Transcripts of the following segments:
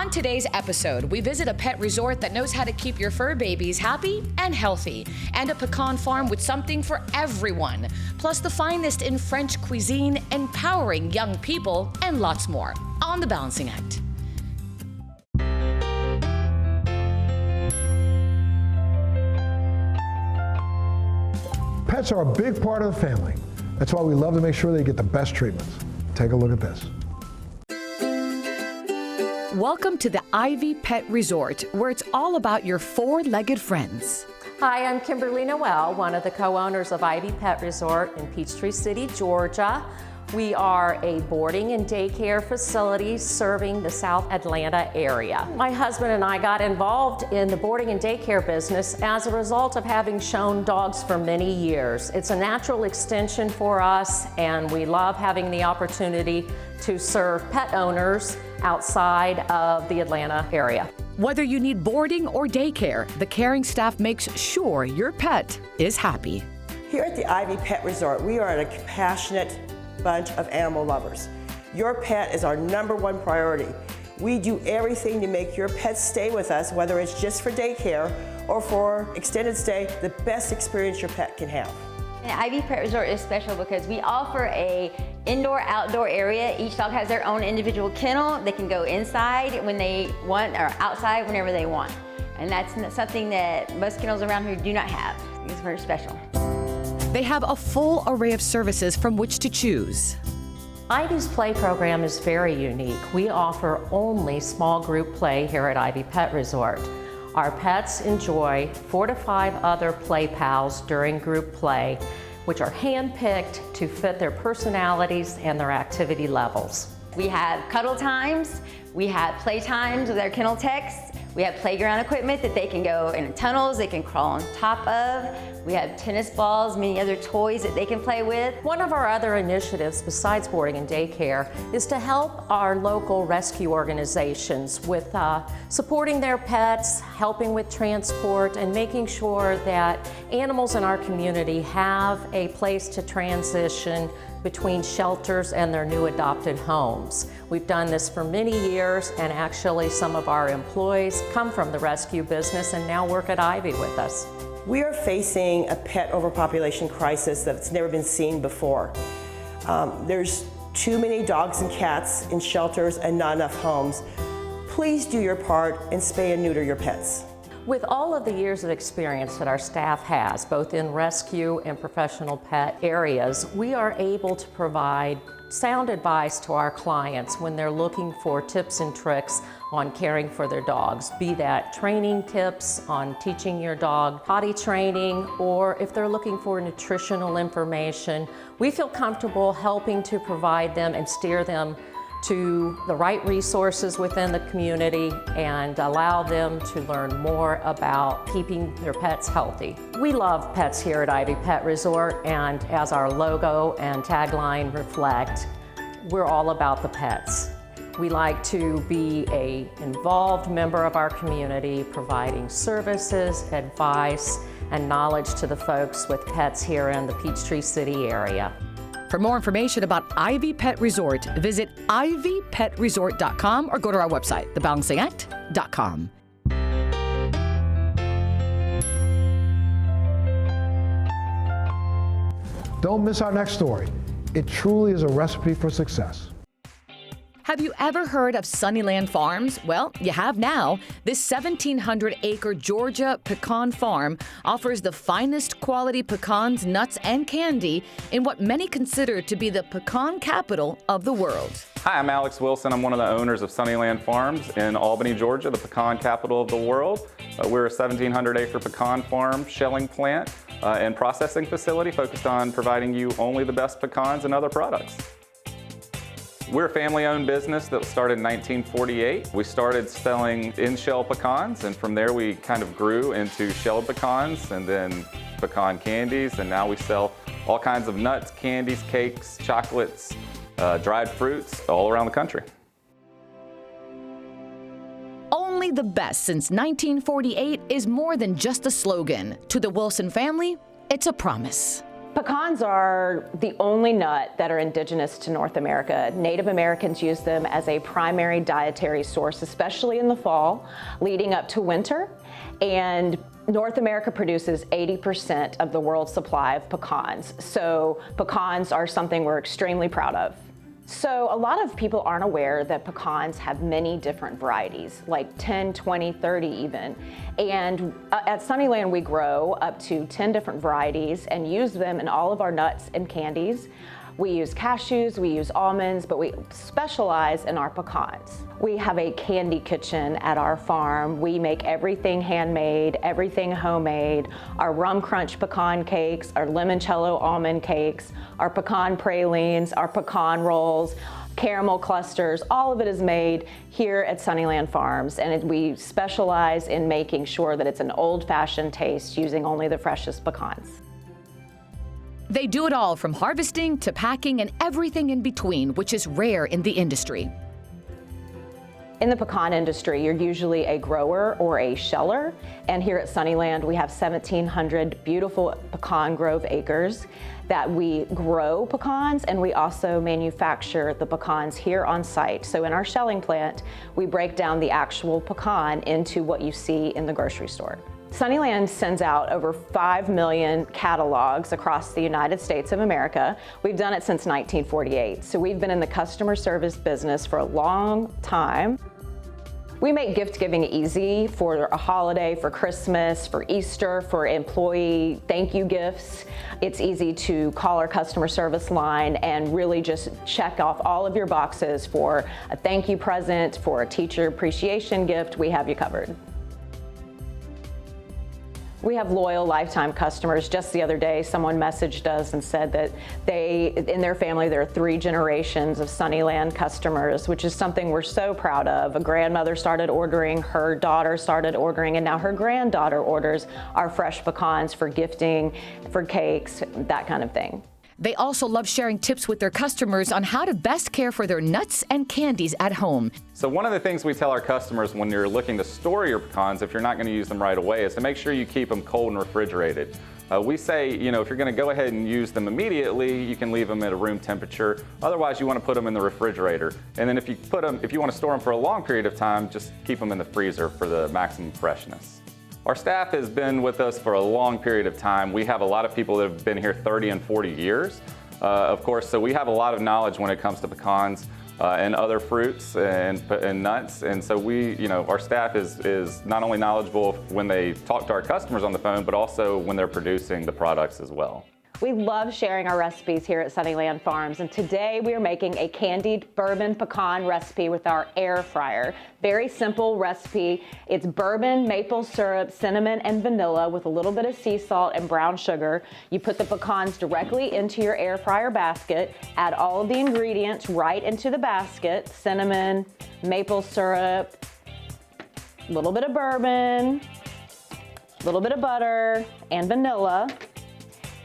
On today's episode, we visit a pet resort that knows how to keep your fur babies happy and healthy, and a pecan farm with something for everyone, plus the finest in French cuisine, empowering young people, and lots more on The Balancing Act. Pets are a big part of the family. That's why we love to make sure they get the best treatments. Take a look at this. Welcome to the Ivy Pet Resort, where it's all about your four-legged friends. Hi, I'm Kimberly Noel, one of the co-owners of Ivy Pet Resort in Peachtree City, Georgia. We are a boarding and daycare facility serving the South Atlanta area. My husband and I got involved in the boarding and daycare business as a result of having shown dogs for many years. It's a natural extension for us, and we love having the opportunity to serve pet owners outside of the Atlanta area. Whether you need boarding or daycare, the caring staff makes sure your pet is happy. Here at the Ivy Pet Resort, we are a compassionate bunch of animal lovers. Your pet is our #1 priority. We do everything to make your pet stay with us, whether it's just for daycare or for extended stay, the best experience your pet can have. The Ivy Pet Resort is special because we offer a indoor-outdoor area. Each dog has their own individual kennel. They can go inside when they want or outside whenever they want. And that's something that most kennels around here do not have. It's very special. They have a full array of services from which to choose. Ivy's play program is very unique. We offer only small group play here at Ivy Pet Resort. Our pets enjoy 4 to 5 other play pals during group play, which are hand-picked to fit their personalities and their activity levels. We have cuddle times, we have play times with our kennel techs, we have playground equipment that they can go in tunnels, they can crawl on top of. We have tennis balls, many other toys that they can play with. One of our other initiatives besides boarding and daycare is to help our local rescue organizations with supporting their pets, helping with transport, and making sure that animals in our community have a place to transition between shelters and their new adopted homes. We've done this for many years, and actually some of our employees come from the rescue business and now work at Ivy with us. We are facing a pet overpopulation crisis that's never been seen before. There's too many dogs and cats in shelters and not enough homes. Please do your part and spay and neuter your pets. With all of the years of experience that our staff has, both in rescue and professional pet areas, we are able to provide sound advice to our clients when they're looking for tips and tricks on caring for their dogs, be that training tips on teaching your dog potty training, or if they're looking for nutritional information. We feel comfortable helping to provide them and steer them to the right resources within the community and allow them to learn more about keeping their pets healthy. We love pets here at Ivy Pet Resort, and as our logo and tagline reflect, we're all about the pets. We like to be an involved member of our community, providing services, advice, and knowledge to the folks with pets here in the Peachtree City area. For more information about Ivy Pet Resort, visit ivypetresort.com or go to our website, thebalancingact.com. Don't miss our next story. It truly is a recipe for success. Have you ever heard of Sunnyland Farms? Well, you have now. This 1,700-acre Georgia Pecan Farm offers the finest quality pecans, nuts, and candy in what many consider to be the pecan capital of the world. Hi, I'm Alex Wilson. I'm one of the owners of Sunnyland Farms in Albany, Georgia, the pecan capital of the world. We're a 1,700-acre pecan farm, shelling plant, and processing facility focused on providing you only the best pecans and other products. We're a family-owned business that started in 1948. We started selling in-shell pecans, and from there we kind of grew into shelled pecans and then pecan candies, and now we sell all kinds of nuts, candies, cakes, chocolates, dried fruits all around the country. Only the best since 1948 is more than just a slogan. To the Wilson family, it's a promise. Pecans are the only nut that are indigenous to North America. Native Americans use them as a primary dietary source, especially in the fall, leading up to winter. And North America produces 80% of the world's supply of pecans. So pecans are something we're extremely proud of. So a lot of people aren't aware that pecans have many different varieties, like 10, 20, 30 even. And at Sunnyland, we grow up to 10 different varieties and use them in all of our nuts and candies. We use cashews, we use almonds, but we specialize in our pecans. We have a candy kitchen at our farm. We make everything handmade, everything homemade. Our rum crunch pecan cakes, our limoncello almond cakes, our pecan pralines, our pecan rolls, caramel clusters, all of it is made here at Sunnyland Farms. And we specialize in making sure that it's an old-fashioned taste using only the freshest pecans. They do it all from harvesting to packing and everything in between, which is rare in the industry. In the pecan industry, you're usually a grower or a sheller. And here at Sunnyland, we have 1,700 beautiful pecan grove acres that we grow pecans, and we also manufacture the pecans here on site. So in our shelling plant, we break down the actual pecan into what you see in the grocery store. Sunnyland sends out over 5 million catalogs across the United States of America. We've done it since 1948, so we've been in the customer service business for a long time. We make gift giving easy for a holiday, for Christmas, for Easter, for employee thank you gifts. It's easy to call our customer service line and really just check off all of your boxes for a thank you present, for a teacher appreciation gift. We have you covered. We have loyal lifetime customers. Just the other day, someone messaged us and said that in their family, there are 3 generations of Sunnyland customers, which is something we're so proud of. A grandmother started ordering, her daughter started ordering, and now her granddaughter orders our fresh pecans for gifting, for cakes, that kind of thing. They also love sharing tips with their customers on how to best care for their nuts and candies at home. So one of the things we tell our customers when you're looking to store your pecans, if you're not going to use them right away, is to make sure you keep them cold and refrigerated. We say, if you're going to go ahead and use them immediately, you can leave them at a room temperature. Otherwise, you want to put them in the refrigerator. And then if you want to store them for a long period of time, just keep them in the freezer for the maximum freshness. Our staff has been with us for a long period of time. We have a lot of people that have been here 30 and 40 years, of course, so we have a lot of knowledge when it comes to pecans and other fruits and nuts. And so our staff is not only knowledgeable when they talk to our customers on the phone, but also when they're producing the products as well. We love sharing our recipes here at Sunnyland Farms, and today we are making a candied bourbon pecan recipe with our air fryer. Very simple recipe. It's bourbon, maple syrup, cinnamon, and vanilla with a little bit of sea salt and brown sugar. You put the pecans directly into your air fryer basket, add all of the ingredients right into the basket, cinnamon, maple syrup, a little bit of bourbon, a little bit of butter, and vanilla.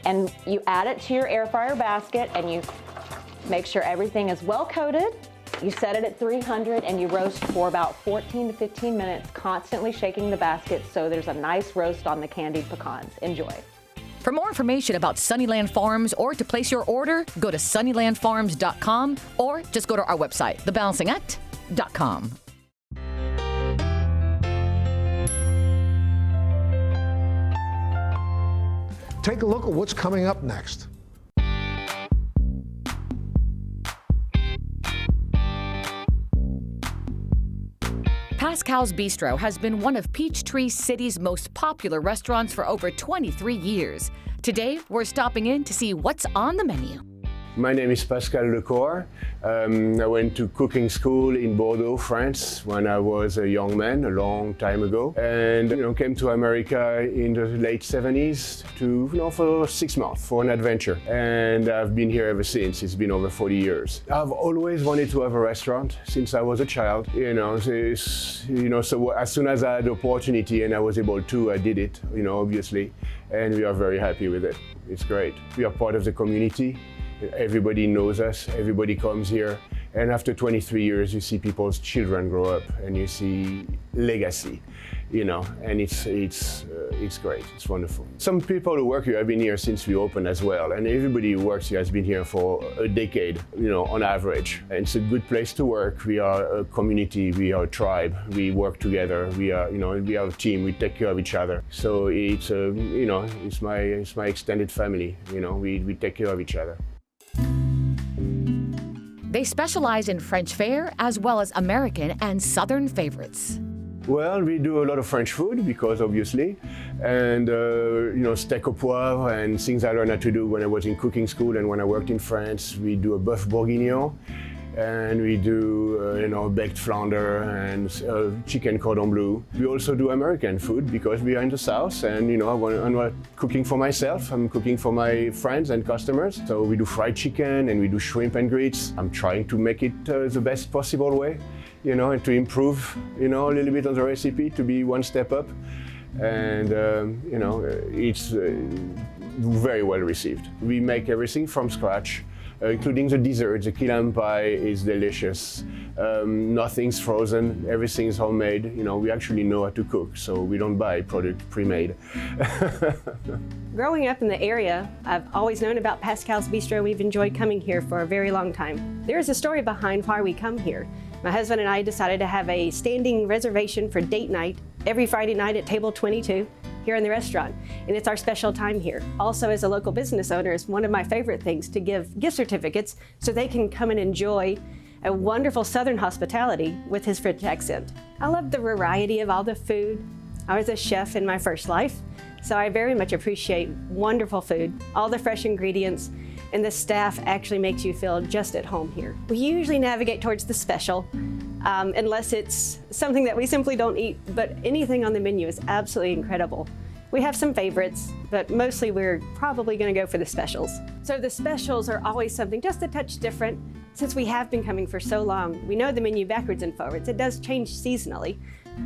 And you add it to your air fryer basket and you make sure everything is well coated. You set it at 300 and you roast for about 14 to 15 minutes, constantly shaking the basket so there's a nice roast on the candied pecans. Enjoy. For more information about Sunnyland Farms or to place your order, go to sunnylandfarms.com or just go to our website, thebalancingact.com. Take a look at what's coming up next. Pascal's Bistro has been one of Peachtree City's most popular restaurants for over 23 years. Today, we're stopping in to see what's on the menu. My name is Pascal. I went to cooking school in Bordeaux, France, when I was a young man, a long time ago, and came to America in the late 70s for 6 months for an adventure. And I've been here ever since. It's been over 40 years. I've always wanted to have a restaurant since I was a child. So as soon as I had the opportunity and I was able to, I did it. Obviously, and we are very happy with it. It's great. We are part of the community. Everybody knows us, everybody comes here, And after 23 years, you see people's children grow up, and you see legacy, and it's great. It's wonderful. Some people who work here have been here since we opened as well, and everybody who works here has been here for a decade, on average. And it's a good place to work. We are a community. We are a tribe. We work together. We are, we are a team. We take care of each other. So it's, it's my extended family. We take care of each other. They specialize in French fare as well as American and Southern favorites. Well, we do a lot of French food because obviously, and steak au poivre and things I learned how to do when I was in cooking school and when I worked in France. We do a bœuf bourguignon, and we do baked flounder and chicken cordon bleu. We also do American food because we are in the South, and I'm not cooking for myself. I'm cooking for my friends and customers. So we do fried chicken and we do shrimp and grits. I'm trying to make it the best possible way. And to improve, a little bit on the recipe, to be one step up. And, it's very well received. We make everything from scratch, including the dessert. The key lime pie is delicious. Nothing's frozen, everything's homemade. We actually know how to cook, so we don't buy product pre-made. Growing up in the area, I've always known about Pascal's Bistro. We've enjoyed coming here for a very long time. There is a story behind why we come here. My husband and I decided to have a standing reservation for date night every Friday night at table 22 here in the restaurant, and it's our special time here. Also, as a local business owner, it's one of my favorite things to give gift certificates so they can come and enjoy a wonderful Southern hospitality with his French accent. I love the variety of all the food. I was a chef in my first life, so I very much appreciate wonderful food, all the fresh ingredients, and the staff actually makes you feel just at home here. We usually navigate towards the special, unless it's something that we simply don't eat, but anything on the menu is absolutely incredible. We have some favorites, but mostly we're probably gonna go for the specials. So the specials are always something just a touch different. Since we have been coming for so long, we know the menu backwards and forwards. It does change seasonally,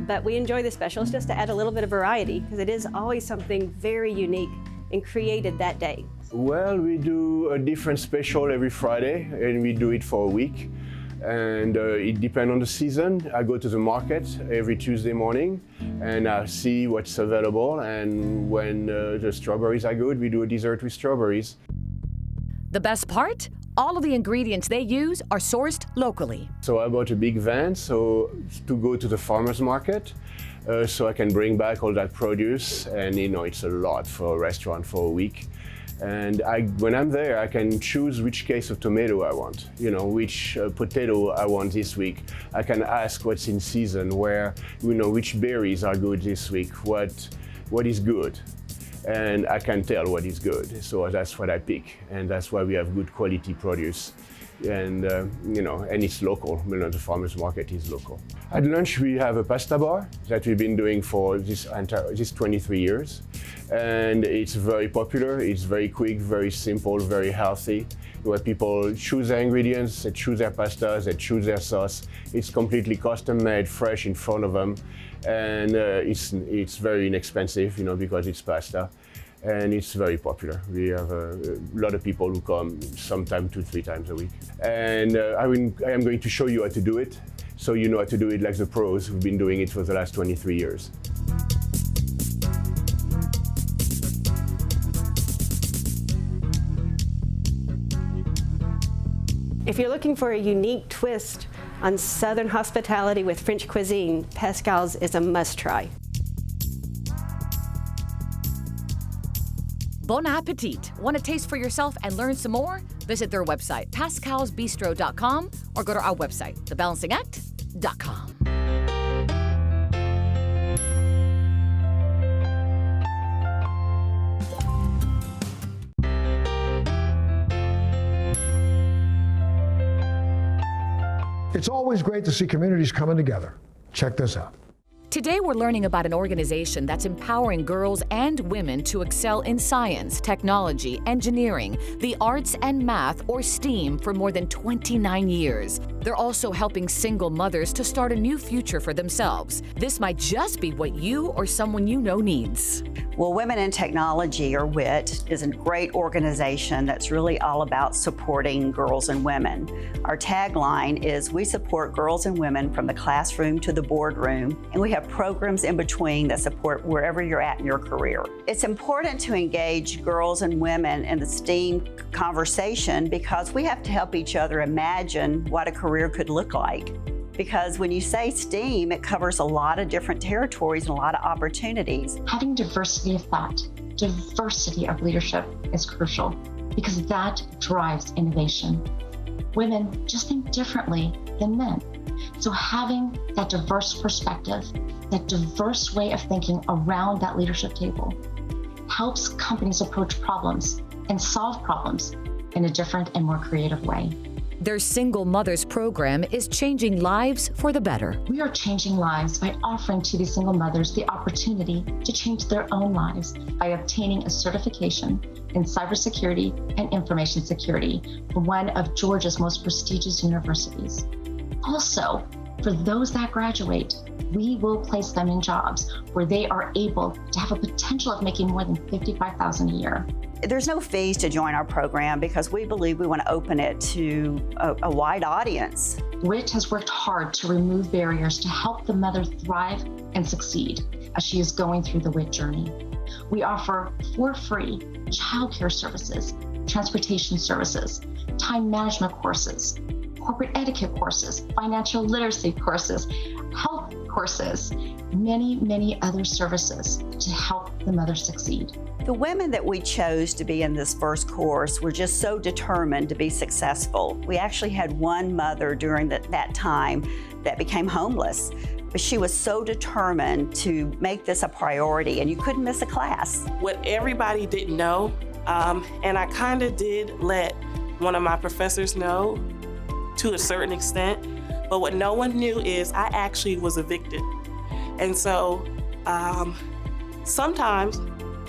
but we enjoy the specials just to add a little bit of variety, because it is always something very unique and created that day. Well, we do a different special every Friday, and we do it for a week. And it depends on the season. I go to the market every Tuesday morning, and I see what's available. And when the strawberries are good, we do a dessert with strawberries. The best part? All of the ingredients they use are sourced locally. So I bought a big van to go to the farmer's market, so I can bring back all that produce. And it's a lot for a restaurant for a week. And when I'm there, I can choose which case of tomato I want, which potato I want this week. I can ask what's in season, which berries are good this week, what is good. And I can tell what is good. So that's what I pick. And that's why we have good quality produce. And, and it's local. The farmer's market is local. At lunch, we have a pasta bar that we've been doing for this 23 years. And it's very popular. It's very quick, very simple, very healthy, where people choose their ingredients, they choose their pastas, they choose their sauce. It's completely custom made, fresh in front of them. And it's very inexpensive, because it's pasta. And it's very popular. We have a lot of people who come sometimes 2-3 times a week. And I am going to show you how to do it, so you know how to do it like the pros who've been doing it for the last 23 years. If you're looking for a unique twist on Southern hospitality with French cuisine, Pascal's is a must-try. Bon appetit! Want to taste for yourself and learn some more? Visit their website, pascalsbistro.com, or go to our website, thebalancingact.com. It's always great to see communities coming together. Check this out. Today, we're learning about an organization that's empowering girls and women to excel in science, technology, engineering, the arts, and math, or STEAM, for more than 29 years. They're also helping single mothers to start a new future for themselves. This might just be what you or someone you know needs. Well, Women in Technology, or WIT, is a great organization that's really all about supporting girls and women. Our tagline is, we support girls and women from the classroom to the boardroom, and we have programs in between that support wherever you're at in your career. It's important to engage girls and women in the STEAM conversation because we have to help each other imagine what a career could look like. Because when you say STEAM, it covers a lot of different territories and a lot of opportunities. Having diversity of thought, diversity of leadership is crucial because that drives innovation. Women just think differently than men. So having that diverse perspective, that diverse way of thinking around that leadership table helps companies approach problems and solve problems in a different and more creative way. Their Single Mothers program is changing lives for the better. We are changing lives by offering to these single mothers the opportunity to change their own lives by obtaining a certification in cybersecurity and information security from one of Georgia's most prestigious universities. Also, for those that graduate, we will place them in jobs where they are able to have a potential of making more than $55,000 a year. There's no fees to join our program because we believe we want to open it to a wide audience. WIT has worked hard to remove barriers to help the mother thrive and succeed as she is going through the WIT journey. We offer for free childcare services, transportation services, time management courses, corporate etiquette courses, financial literacy courses, health courses, many other services to help the mother succeed. The women that we chose to be in this first course were just so determined to be successful. We actually had one mother during that time that became homeless, but she was so determined to make this a priority, and you couldn't miss a class. What everybody didn't know, and I kind of did let one of my professors know to a certain extent, but what no one knew is I actually was evicted. And so sometimes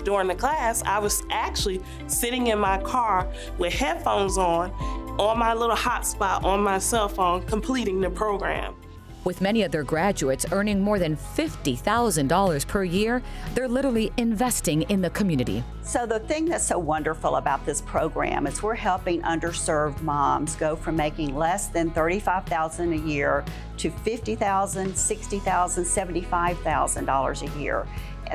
during the class, I was actually sitting in my car with headphones on my little hotspot on my cell phone, completing the program. With many of their graduates earning more than $50,000 per year, they're literally investing in the community. So the thing that's so wonderful about this program is we're helping underserved moms go from making less than $35,000 a year to $50,000, $60,000, $75,000 a year.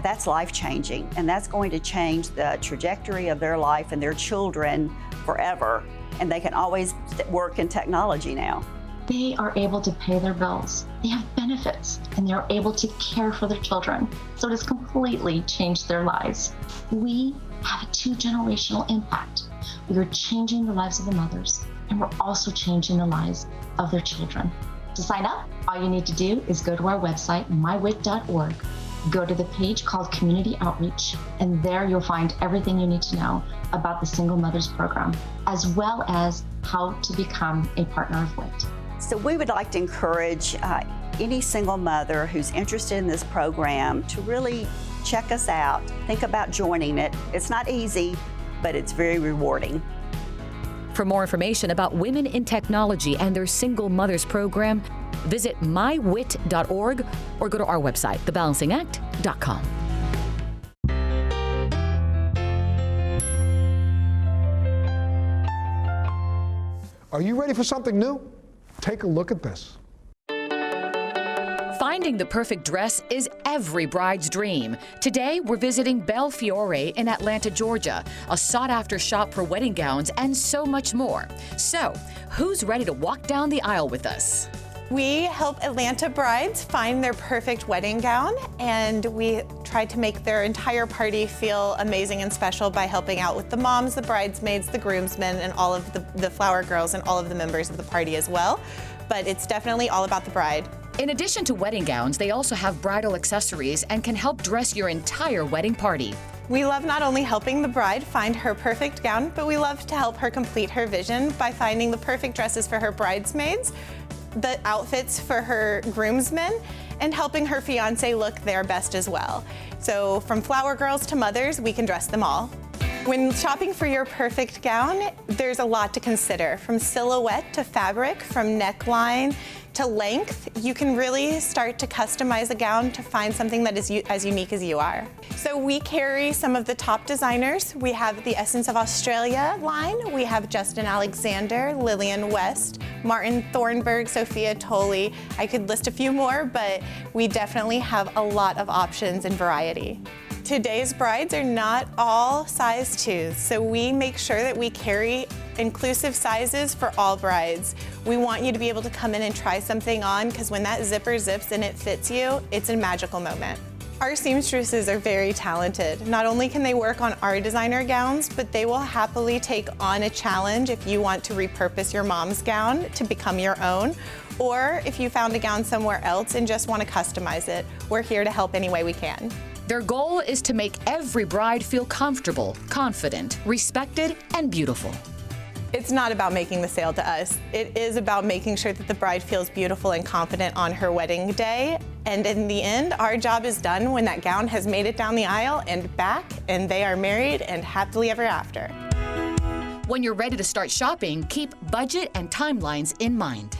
That's life-changing, and that's going to change the trajectory of their life and their children forever. And they can always work in technology now. They are able to pay their bills. They have benefits, and they're able to care for their children. So it has completely changed their lives. We have a 2-generational impact. We are changing the lives of the mothers, and we're also changing the lives of their children. To sign up, all you need to do is go to our website, mywit.org, go to the page called Community Outreach, and there you'll find everything you need to know about the Single Mothers Program, as well as how to become a partner of WIT. So we would like to encourage any single mother who's interested in this program to really check us out, think about joining it. It's not easy, but it's very rewarding. For more information about Women in Technology and their Single Mothers program, visit mywit.org or go to our website, thebalancingact.com. Are you ready for something new? Take a look at this. Finding the perfect dress is every bride's dream. Today, we're visiting Belfiore in Atlanta, Georgia, a sought-after shop for wedding gowns and so much more. So, who's ready to walk down the aisle with us? We help Atlanta brides find their perfect wedding gown, and we try to make their entire party feel amazing and special by helping out with the moms, the bridesmaids, the groomsmen, and all of the flower girls and all of the members of the party as well. But it's definitely all about the bride. In addition to wedding gowns, they also have bridal accessories and can help dress your entire wedding party. We love not only helping the bride find her perfect gown, but we love to help her complete her vision by finding the perfect dresses for her bridesmaids, the outfits for her groomsmen and helping her fiance look their best as well. So from flower girls to mothers, we can dress them all. When shopping for your perfect gown, there's a lot to consider, from silhouette to fabric, from neckline to length. You can really start to customize a gown to find something that is as unique as you are. So we carry some of the top designers. We have the Essence of Australia line. We have Justin Alexander, Lillian West, Martin Thornburg, Sophia Tolley. I could list a few more, but we definitely have a lot of options and variety. Today's brides are not all size 2s, so we make sure that we carry inclusive sizes for all brides. We want you to be able to come in and try something on, because when that zipper zips and it fits you, it's a magical moment. Our seamstresses are very talented. Not only can they work on our designer gowns, but they will happily take on a challenge if you want to repurpose your mom's gown to become your own, or if you found a gown somewhere else and just want to customize it. We're here to help any way we can. Their goal is to make every bride feel comfortable, confident, respected, and beautiful. It's not about making the sale to us. It is about making sure that the bride feels beautiful and confident on her wedding day. And in the end, our job is done when that gown has made it down the aisle and back, and they are married and happily ever after. When you're ready to start shopping, keep budget and timelines in mind.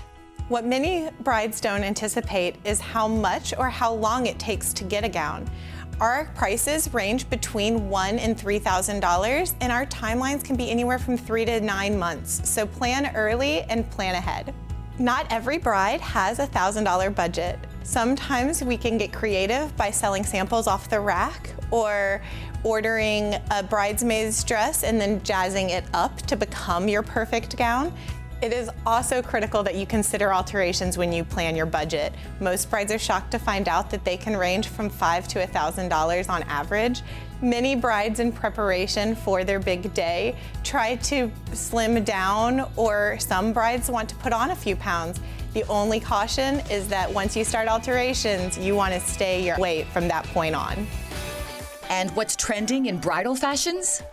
What many brides don't anticipate is how much or how long it takes to get a gown. Our prices range between $1,000 and $3,000, and our timelines can be anywhere from 3 to 9 months. So plan early and plan ahead. Not every bride has a $1,000 budget. Sometimes we can get creative by selling samples off the rack, or ordering a bridesmaid's dress and then jazzing it up to become your perfect gown. It is also critical that you consider alterations when you plan your budget. Most brides are shocked to find out that they can range from $500 to $1,000 on average. Many brides in preparation for their big day try to slim down, or some brides want to put on a few pounds. The only caution is that once you start alterations, you want to stay your weight from that point on. And what's trending in bridal fashions?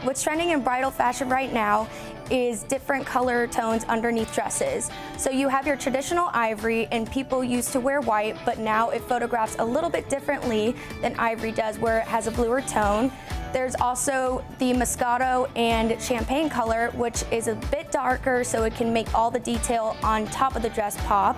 What's trending in bridal fashion right now is different color tones underneath dresses. So you have your traditional ivory, and people used to wear white, but now it photographs a little bit differently than ivory does, where it has a bluer tone. There's also the Moscato and Champagne color, which is a bit darker, so it can make all the detail on top of the dress pop.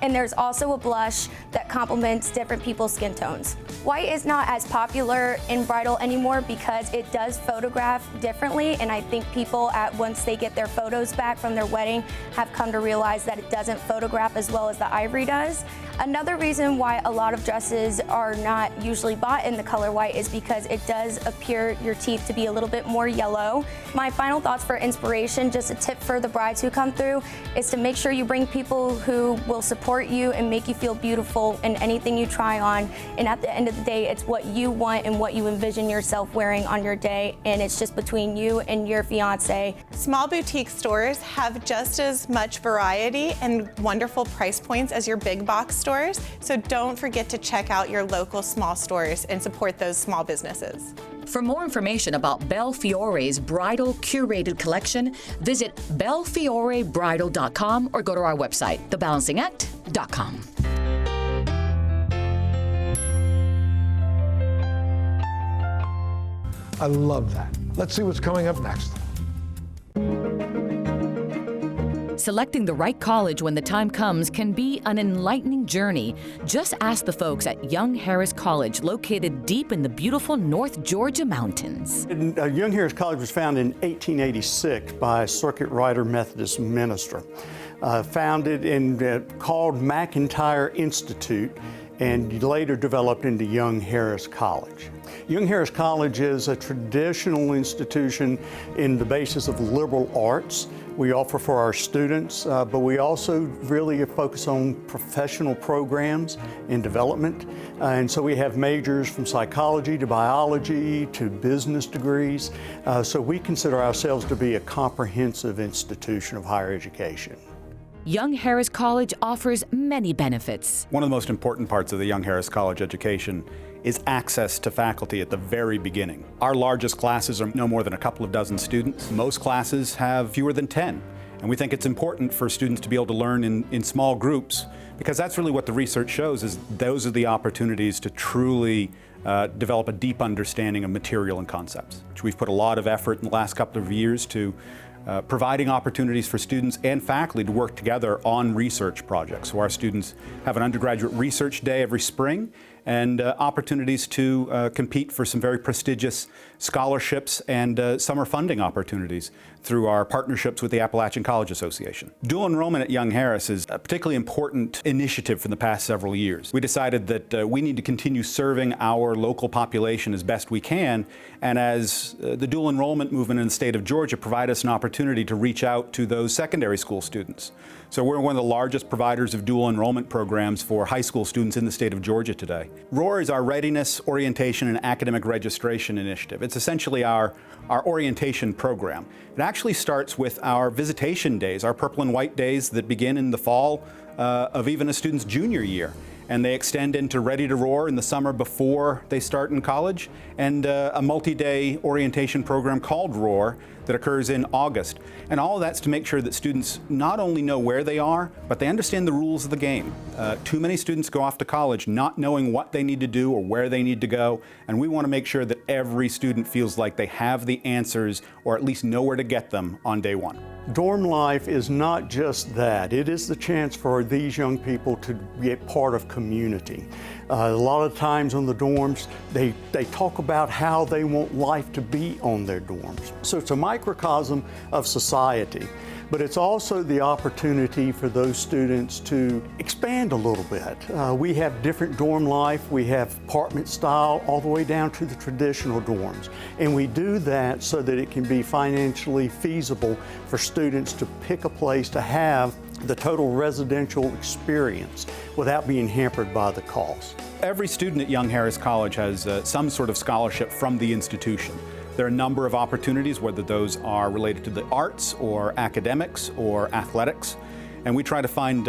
And there's also a blush that complements different people's skin tones. White is not as popular in bridal anymore because it does photograph differently, and I think people, once they get their photos back from their wedding, have come to realize that it doesn't photograph as well as the ivory does. Another reason why a lot of dresses are not usually bought in the color white is because it does appear your teeth to be a little bit more yellow. My final thoughts for inspiration, just a tip for the brides who come through, is to make sure you bring people who will support you and make you feel beautiful in anything you try on. And at the end of the day, it's what you want and what you envision yourself wearing on your day, and it's just between you and your fiance. Small boutique stores have just as much variety and wonderful price points as your big box stores, so don't forget to check out your local small stores and support those small businesses. For more information about Belfiore's bridal curated collection, visit belfiorebridal.com or go to our website, thebalancingact.com. I love that. Let's see what's coming up next. Selecting the right college when the time comes can be an enlightening journey. Just ask the folks at Young Harris College, located deep in the beautiful North Georgia mountains. Young Harris College was founded in 1886 by a circuit rider Methodist minister. Founded and called McIntyre Institute, and later developed into Young Harris College. Young Harris College is a traditional institution in the basis of liberal arts. We offer for our students, but we also really focus on professional programs and development. And so we have majors from psychology to biology to business degrees. So we consider ourselves to be a comprehensive institution of higher education. Young Harris College offers many benefits. One of the most important parts of the Young Harris College education is access to faculty at the very beginning. Our largest classes are no more than a couple of dozen students. Most classes have fewer than 10. And we think it's important for students to be able to learn in small groups, because that's really what the research shows, is those are the opportunities to truly develop a deep understanding of material and concepts, which we've put a lot of effort in the last couple of years to providing opportunities for students and faculty to work together on research projects. So our students have an undergraduate research day every spring, and opportunities to compete for some very prestigious scholarships and summer funding opportunities through our partnerships with the Appalachian College Association. Dual enrollment at Young Harris is a particularly important initiative for the past several years. We decided that we need to continue serving our local population as best we can, and as the dual enrollment movement in the state of Georgia provide us an opportunity to reach out to those secondary school students. So we're one of the largest providers of dual enrollment programs for high school students in the state of Georgia today. ROAR is our Readiness, Orientation, and Academic Registration Initiative. It's essentially our orientation program. It actually starts with our visitation days, our purple and white days that begin in the fall of even a student's junior year. And they extend into Ready to Roar in the summer before they start in college, and a multi-day orientation program called ROAR that occurs in August. And all of that's to make sure that students not only know where they are, but they understand the rules of the game. Too many students go off to college not knowing what they need to do or where they need to go, and we want to make sure that every student feels like they have the answers, or at least know where to get them on day one. Dorm life is not just that. It is the chance for these young people to be a part of community. A lot of times on the dorms, they talk about how they want life to be on their dorms. So it's a microcosm of society, but it's also the opportunity for those students to expand a little bit. We have different dorm life. We have apartment style all the way down to the traditional dorms. And we do that so that it can be financially feasible for students to pick a place to have the total residential experience without being hampered by the cost. Every student at Young Harris College has some sort of scholarship from the institution. There are a number of opportunities, whether those are related to the arts or academics or athletics, and we try to find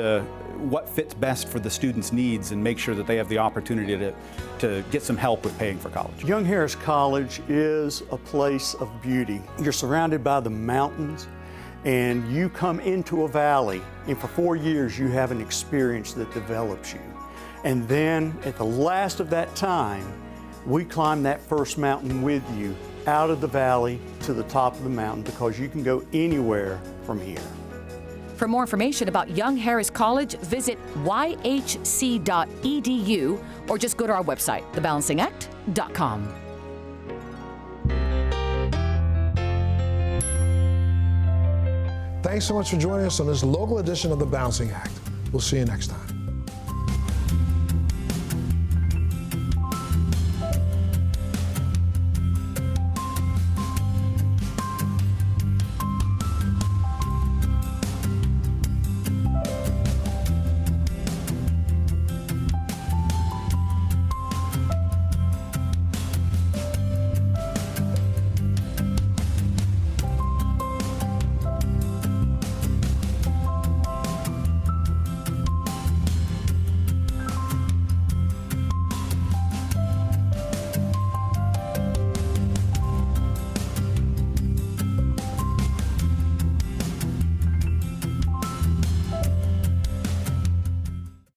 what fits best for the students' needs and make sure that they have the opportunity to get some help with paying for college. Young Harris College is a place of beauty. You're surrounded by the mountains, and you come into a valley, and for 4 years you have an experience that develops you. And then at the last of that time, we climb that first mountain with you out of the valley to the top of the mountain, because you can go anywhere from here. For more information about Young Harris College, visit yhc.edu or just go to our website, thebalancingact.com. Thanks so much for joining us on this local edition of The Balancing Act. We'll see you next time.